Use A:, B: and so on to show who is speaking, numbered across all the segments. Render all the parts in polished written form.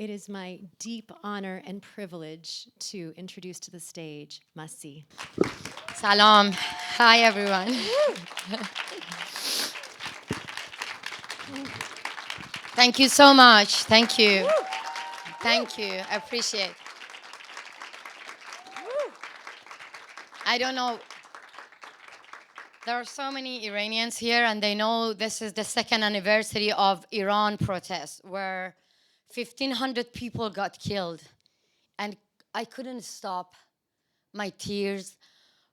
A: It is my deep honor and privilege to introduce to the stage Masih.
B: Salam. Hi, everyone. Thank you so much. Thank you. Thank you. I appreciate. I don't know. There are so many Iranians here, and they know this is the second anniversary of Iran protests, where 1,500 people got killed. And I couldn't stop my tears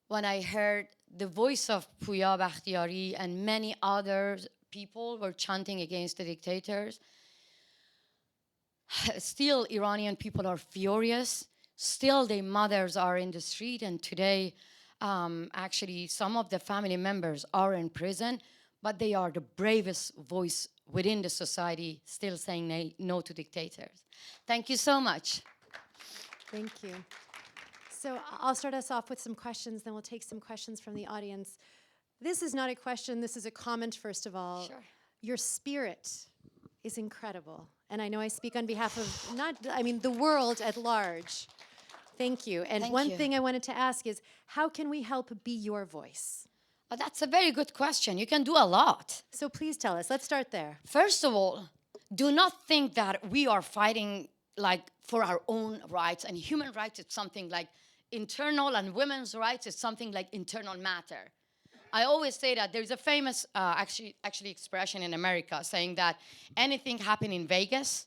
B: when I heard the voice of Puya Bakhtiari and many other people were chanting against the dictators. Still, Iranian people are furious. Still, their mothers are in the street. And today, actually, some of the family members are in prison, but they are the bravest voice within the society, still saying no to dictators. Thank you so much.
A: Thank you. So I'll start us off with some questions, then we'll take some questions from the audience. This is not a question, this is a comment, first of all.
B: Sure.
A: Your spirit is incredible. And I know I speak on behalf of the world at large. Thank you. And one thing I wanted to ask is, how can we help be your voice?
B: That's a very good question. You can do a lot.
A: So please tell us. Let's start there.
B: First of all, do not think that we are fighting like for our own rights, and human rights is something like internal, and women's rights is something like internal matter. I always say that there's a famous actually expression in America saying that anything happen in Vegas,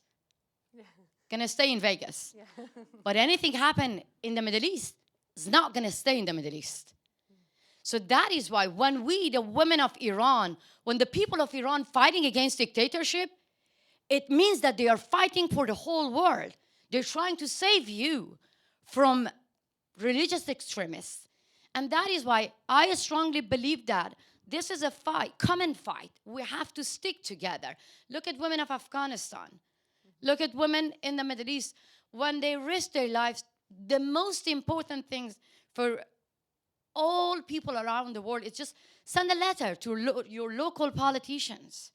B: gonna stay in Vegas. Yeah. But anything happen in the Middle East is not gonna stay in the Middle East. So that is why when we, the women of Iran, when the people of Iran fighting against dictatorship, it means that they are fighting for the whole world. They're trying to save you from religious extremists. And that is why I strongly believe that this is a fight, common fight. We have to stick together. Look at women of Afghanistan. Look at women in the Middle East. When they risk their lives, the most important things for all people around the world is just send a letter to your local politicians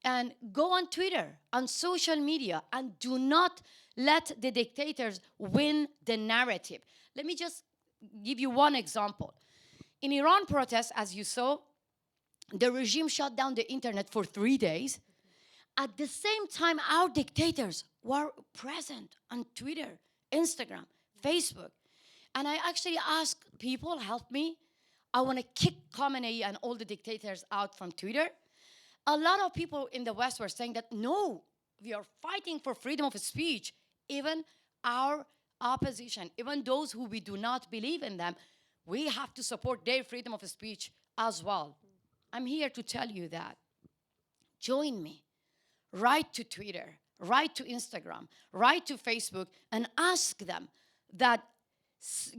B: and go on Twitter, on social media, and do not let the dictators win the narrative. Let me just give you one example. In Iran protests, as you saw, the regime shut down the internet for 3 days. At the same time, our dictators were present on Twitter, Instagram, Facebook. And I actually asked people, help me. I want to kick Khamenei and all the dictators out from Twitter. A lot of people in the West were saying that, no, we are fighting for freedom of speech. Even our opposition, even those who we do not believe in them, we have to support their freedom of speech as well. I'm here to tell you that. Join me. Write to Twitter, write to Instagram, write to Facebook, and ask them that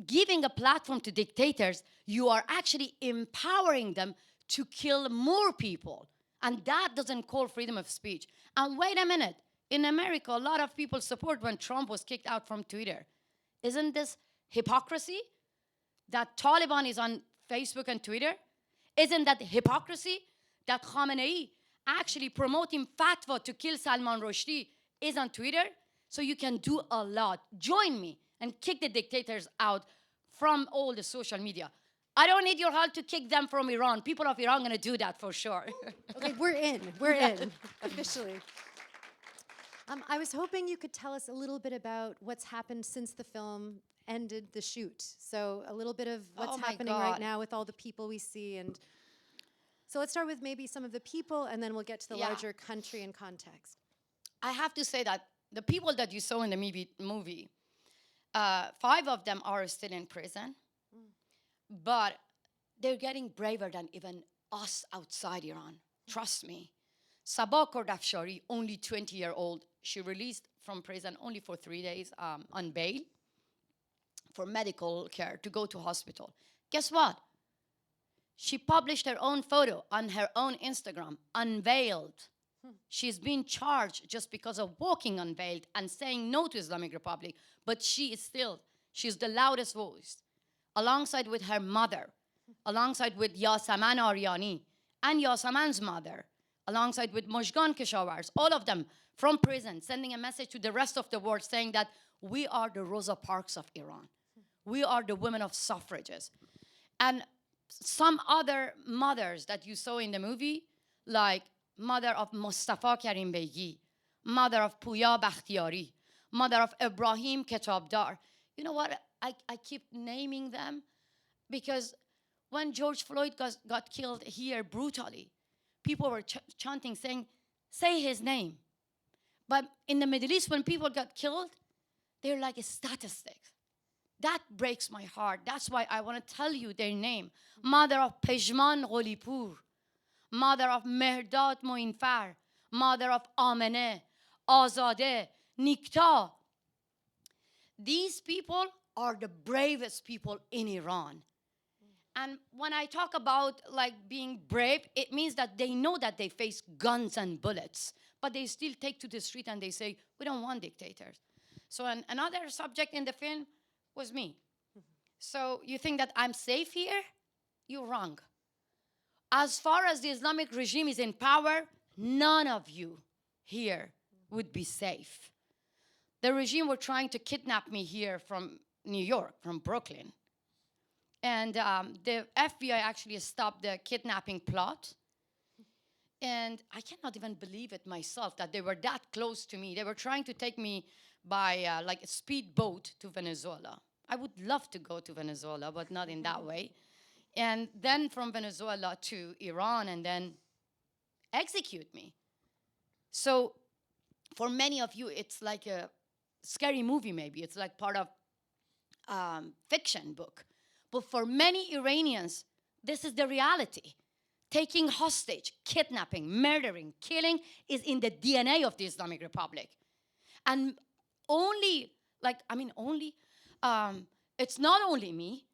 B: giving a platform to dictators, you are actually empowering them to kill more people. And that doesn't call freedom of speech. And wait a minute, in America, a lot of people support when Trump was kicked out from Twitter. Isn't this hypocrisy? That Taliban is on Facebook and Twitter? Isn't that hypocrisy? That Khamenei actually promoting fatwa to kill Salman Rushdie is on Twitter? So you can do a lot. Join me and kick the dictators out from all the social media. I don't need your help to kick them from Iran. People of Iran are going to do that for sure.
A: Okay, we're in. We're in, officially. I was hoping you could tell us a little bit about what's happened since the film ended the shoot. So a little bit of what's happening right now with all the people we see. And so let's start with maybe some of the people, and then we'll get to the larger country and context.
B: I have to say that the people that you saw in the movie, 5 of them are still in prison. But they're getting braver than even us outside Iran. Trust me. Sabah Kordafshari, only 20-year-old, she released from prison only for 3 days on bail for medical care to go to hospital. Guess what? She published her own photo on her own Instagram, unveiled. She's been charged just because of walking unveiled and saying no to Islamic Republic. But she's the loudest voice. Alongside with her mother, alongside with Yasaman Aryani and Yasaman's mother, alongside with Mojgan Keshawars, all of them from prison, sending a message to the rest of the world saying that we are the Rosa Parks of Iran. We are the women of suffrages. And some other mothers that you saw in the movie, like mother of Mustafa Karim Begi, mother of Puya Bakhtiari, mother of Ibrahim Ketabdar. You know what? I keep naming them because when George Floyd got killed here brutally, people were chanting, saying, say his name. But in the Middle East, when people got killed, they're like a statistic. That breaks my heart. That's why I want to tell you their name. Mother of Pejman Gholipur, mother of Mehrdad Moinfar, mother of Amene, Azadeh, Nikta. These people are the bravest people in Iran. And when I talk about like being brave, it means that they know that they face guns and bullets, but they still take to the street and they say, we don't want dictators. So another subject in the film was me. So you think that I'm safe here? You're wrong. As far as the Islamic regime is in power, none of you here would be safe. The regime were trying to kidnap me here from New York, from Brooklyn. And the FBI actually stopped the kidnapping plot. And I cannot even believe it myself that they were that close to me. They were trying to take me by like a speedboat to Venezuela. I would love to go to Venezuela, but not in that way. And then from Venezuela to Iran and then execute me. So for many of you, it's like a scary movie maybe. It's like part of fiction book. But for many Iranians, this is the reality. Taking hostage, kidnapping, murdering, killing is in the DNA of the Islamic Republic. And it's not only me.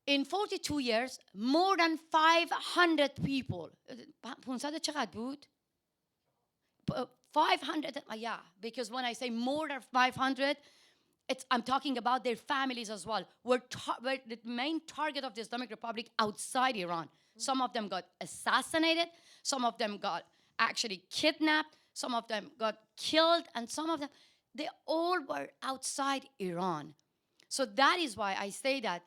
B: In 42 years, more than 500 people, 500 چقدر بود? 500, yeah, because when I say more than 500, I'm talking about their families as well. We're the main target of the Islamic Republic outside Iran. Some of them got assassinated, some of them got actually kidnapped, some of them got killed, and some of them, they all were outside Iran. So that is why I say that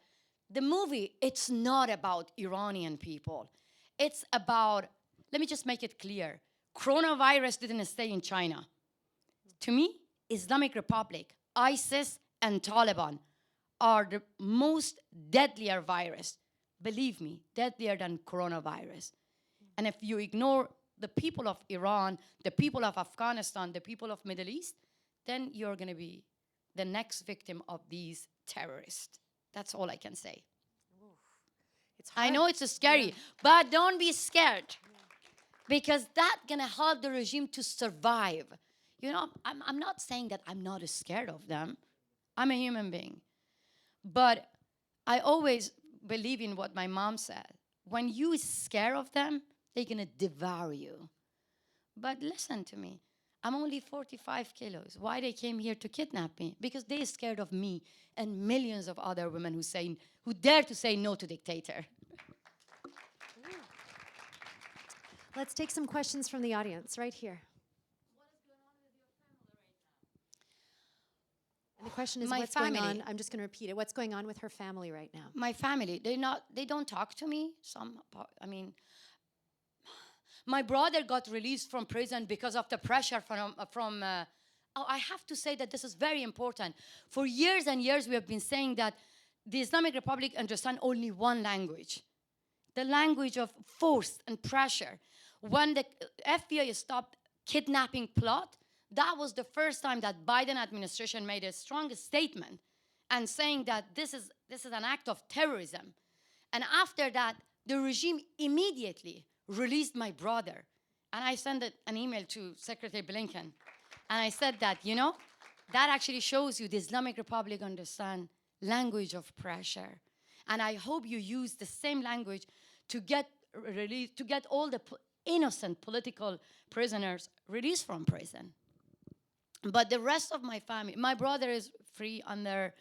B: the movie, it's not about Iranian people. It's about, let me just make it clear, coronavirus didn't stay in China. To me, Islamic Republic, ISIS, and Taliban are the most deadlier virus. Believe me, deadlier than coronavirus. And if you ignore the people of Iran, the people of Afghanistan, the people of Middle East, then you're going to be the next victim of these terrorists. That's all I can say.
A: It's hard.
B: I know it's scary, but don't be scared. Because that's going to help the regime to survive. You know, I'm not saying that I'm not scared of them. I'm a human being. But I always believe in what my mom said. When you scare of them, they're going to devour you. But listen to me. I'm only 45 kilos. Why they came here to kidnap me? Because they're scared of me and millions of other women who dare to say no to dictator.
A: Let's take some questions from the audience right here. And the question is, what's going on? I'm just going to repeat it. What's going on with her family right now?
B: My family, they don't talk to me. My brother got released from prison because of the pressure from I have to say that this is very important. For years and years, we have been saying that the Islamic Republic understands only one language, the language of force and pressure. When the FBI stopped kidnapping plot, that was the first time that Biden administration made a strong statement and saying that this is an act of terrorism. And after that, the regime immediately released my brother. And I sent an email to Secretary Blinken. And I said that, you know, that actually shows you the Islamic Republic understands language of pressure. And I hope you use the same language to get released, to get all the innocent political prisoners released from prison. But the rest of my family, my brother is free under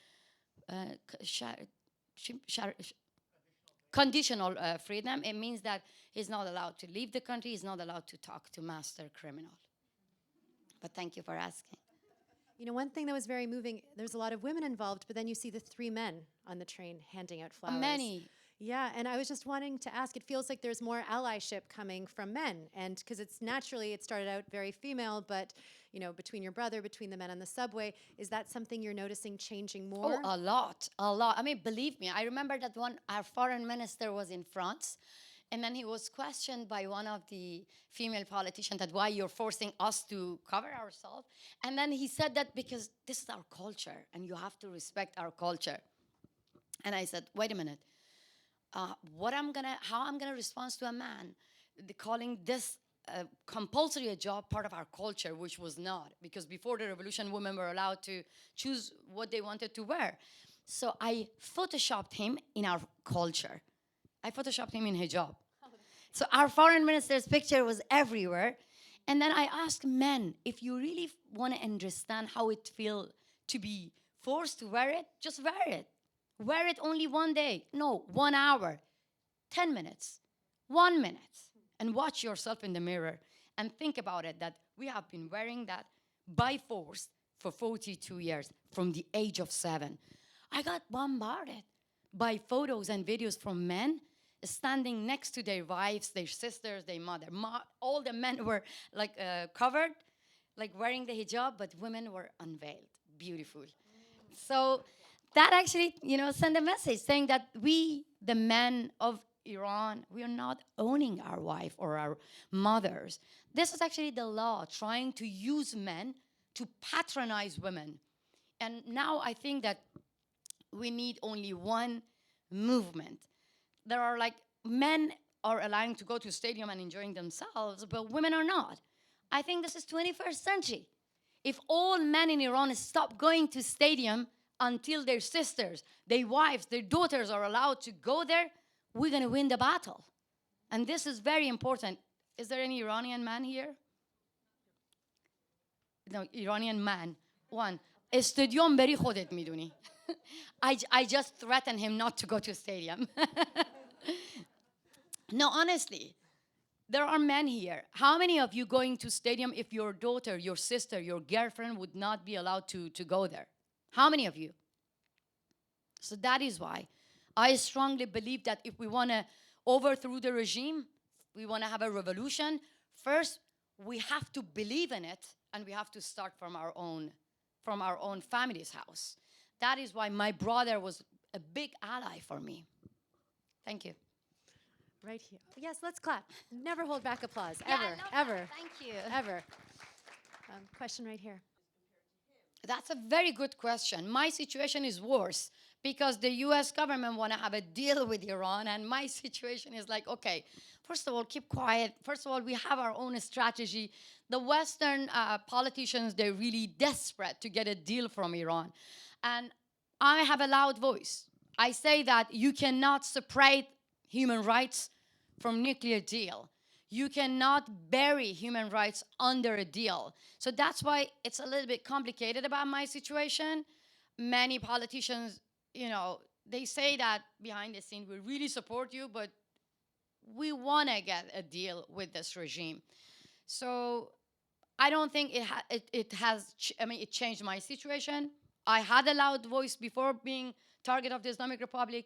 B: conditional freedom. It means that He's not allowed to leave the country. He's not allowed to talk to master criminal. But thank you for asking.
A: You know, one thing that was very moving, there's a lot of women involved, but then you see the 3 men on the train handing out flowers.
B: Many.
A: Yeah, and I was just wanting to ask, it feels like there's more allyship coming from men, and because it's naturally, it started out very female, but, you know, between your brother, between the men on the subway, is that something you're noticing changing more?
B: Oh, a lot, a lot. I mean, believe me, I remember that our foreign minister was in France, and then he was questioned by one of the female politicians that why you're forcing us to cover ourselves. And then he said that because this is our culture, and you have to respect our culture. And I said, wait a minute. How I'm gonna respond to a man calling this compulsory a job part of our culture, which was not, because before the revolution, women were allowed to choose what they wanted to wear. So I photoshopped him in our culture. I photoshopped him in hijab. So our foreign minister's picture was everywhere. And then I asked men, if you really want to understand how it feels to be forced to wear it, just wear it. Wear it only one day. No, 1 hour, 10 minutes, 1 minute. And watch yourself in the mirror and think about it, that we have been wearing that by force for 42 years, from the age of 7. I got bombarded by photos and videos from men standing next to their wives, their sisters, their mother. All the men were like covered, like wearing the hijab, but women were unveiled, beautiful. So that actually, you know, sent a message saying that we, the men of Iran, we are not owning our wife or our mothers. This is actually the law, trying to use men to patronize women. And now I think that we need only one movement. There are like, men are allowing to go to stadium and enjoying themselves, but women are not. I think this is 21st century. If all men in Iran stop going to stadium until their sisters, their wives, their daughters are allowed to go there, we're gonna win the battle. And this is very important. Is there any Iranian man here? No, Iranian man. One. Stadium beri khodet miduni. I just threatened him not to go to stadium. No, honestly, there are men here. How many of you going to stadium if your daughter, your sister, your girlfriend would not be allowed to go there? How many of you? So that is why I strongly believe that if we want to overthrow the regime, we want to have a revolution, first we have to believe in it, and we have to start from our own family's house. That is why my brother was a big ally for me. Thank you.
A: Right here. Yes, let's clap. Never hold back applause,
B: Yeah, I
A: ever,
B: love
A: ever,
B: that. Thank you.
A: ever. Question right here.
B: That's a very good question. My situation is worse because the US government want to have a deal with Iran, and my situation is like, okay, first of all, keep quiet. First of all, we have our own strategy. The Western politicians, they're really desperate to get a deal from Iran. And I have a loud voice. I say that you cannot separate human rights from nuclear deal. You cannot bury human rights under a deal. So that's why it's a little bit complicated about my situation. Many politicians, you know, they say that behind the scene, we really support you, but we want to get a deal with this regime. So I don't think it changed my situation. I had a loud voice before being target of the Islamic Republic,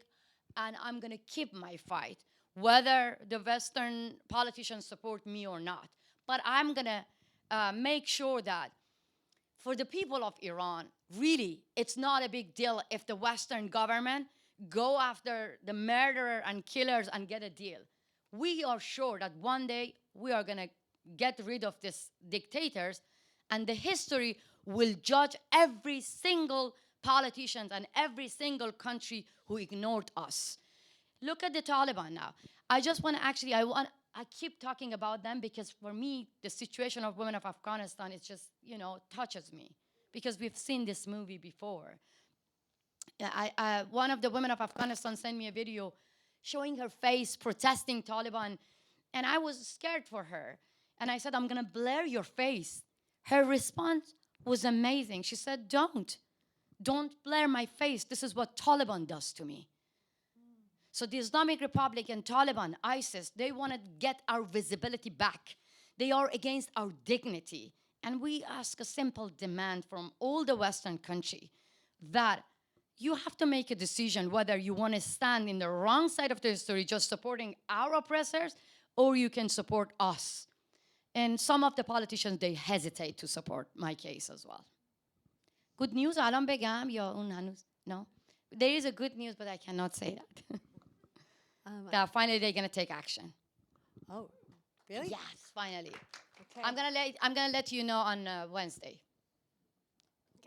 B: and I'm going to keep my fight, whether the Western politicians support me or not. But I'm going to make sure that for the people of Iran, really, it's not a big deal if the Western government go after the murderer and killers and get a deal. We are sure that one day we are going to get rid of these dictators, and the history will judge every single politician and every single country who ignored us. Look at the Taliban now. I just want to actually, I keep talking about them because for me, the situation of women of Afghanistan, it just, you know, touches me because we've seen this movie before. One of the women of Afghanistan sent me a video showing her face protesting Taliban, and I was scared for her. And I said, I'm going to blur your face. Her response was amazing. She said, don't blur my face. This is what Taliban does to me. So the Islamic Republic and Taliban, ISIS, they want to get our visibility back. They are against our dignity. And we ask a simple demand from all the Western country that you have to make a decision whether you want to stand in the wrong side of the history, just supporting our oppressors, or you can support us. And some of the politicians, they hesitate to support my case as well. Good news, الان بگم یا اون هنوز؟ No? There is a good news, but I cannot say that. That finally they're going to take action.
A: Oh, really?
B: Yes, finally.
A: Okay.
B: I'm gonna let you know on Wednesday.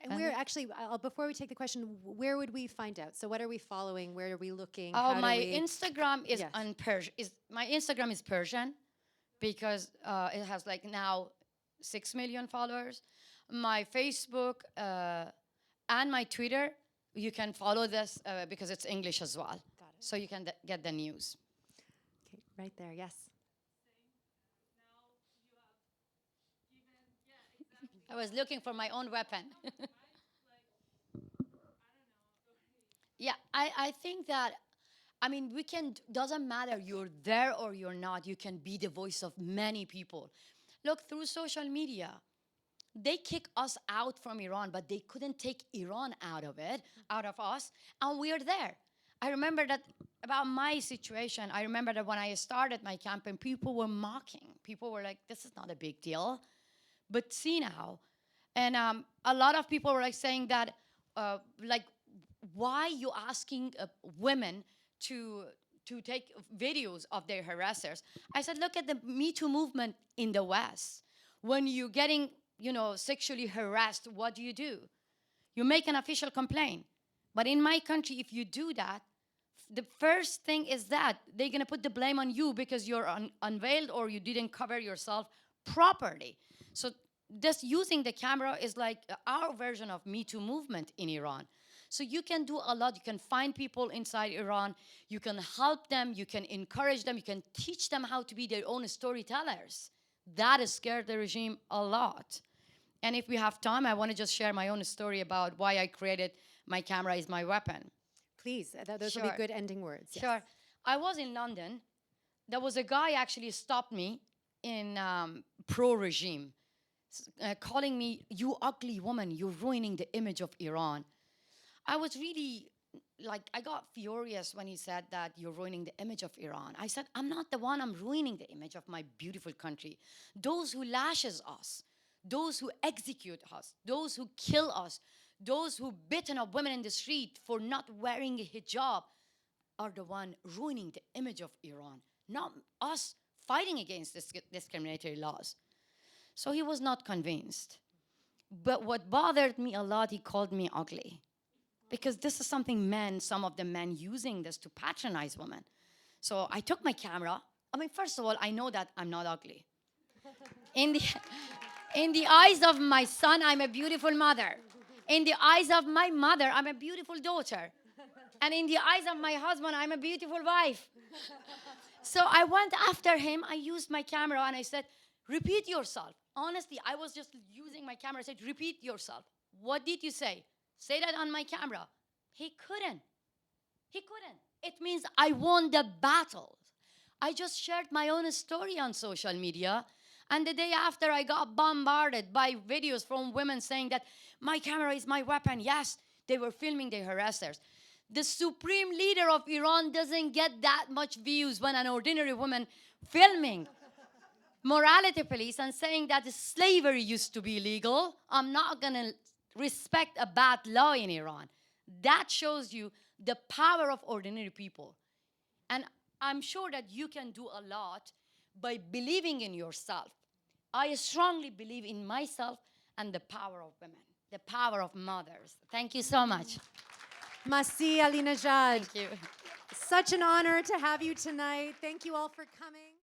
A: And we're actually, before we take the question, where would we find out? So what are we following? Where are we looking?
B: Oh, my Instagram is
A: Yes.
B: on Persian. My Instagram is Persian because it has like now 6 million followers. My Facebook and my Twitter, you can follow this because it's English as well.
A: Got it.
B: So you can get the news.
A: Okay, right there, yes.
B: I was looking for my own weapon. Yeah, I think that, I mean, doesn't matter you're there or you're not, you can be the voice of many people. Look, through social media, they kick us out from Iran, but they couldn't take Iran out of us, and we're there. I remember that about my situation, I remember that when I started my campaign, people were mocking. People were like, this is not a big deal. But see now, and a lot of people were like saying that, like, why you asking women to take videos of their harassers? I said, look at the Me Too movement in the West. When you're getting, sexually harassed, what do? You make an official complaint. But in my country, if you do that, the first thing is that they're gonna put the blame on you because you're unveiled or you didn't cover yourself properly. So just using the camera is like our version of Me Too movement in Iran. So you can do a lot. You can find people inside Iran. You can help them. You can encourage them. You can teach them how to be their own storytellers. That has scared the regime a lot. And if we have time, I want to just share my own story about why I created My Camera is My Weapon.
A: Please, those will be good ending words. Yes.
B: Sure. I was in London. There was a guy actually stopped me in pro-regime, calling me, you ugly woman, you're ruining the image of Iran. I was really, I got furious when he said that you're ruining the image of Iran. I said, I'm not the one, I'm ruining the image of my beautiful country. Those who lashes us, those who execute us, those who kill us, those who beaten up women in the street for not wearing a hijab are the one ruining the image of Iran, not us fighting against discriminatory laws. So he was not convinced. But what bothered me a lot, he called me ugly. Because this is something some of the men using this to patronize women. So I took my camera. I mean, first of all, I know that I'm not ugly. In the eyes of my son, I'm a beautiful mother. In the eyes of my mother, I'm a beautiful daughter. And in the eyes of my husband, I'm a beautiful wife. So I went after him. I used my camera and I said, repeat yourself. Honestly, I was just using my camera. I said, repeat yourself. What did you say? Say that on my camera. He couldn't. He couldn't. It means I won the battle. I just shared my own story on social media. And the day after, I got bombarded by videos from women saying that my camera is my weapon. Yes, they were filming their harassers. The supreme leader of Iran doesn't get that much views when an ordinary woman filming morality police and saying that slavery used to be illegal. I'm not going to respect a bad law in Iran. That shows you the power of ordinary people. And I'm sure that you can do a lot by believing in yourself. I strongly believe in myself and the power of women, the power of mothers. Thank you so much.
A: Masih Alinejad.
B: Thank you.
A: Such an honor to have you tonight. Thank you all for coming.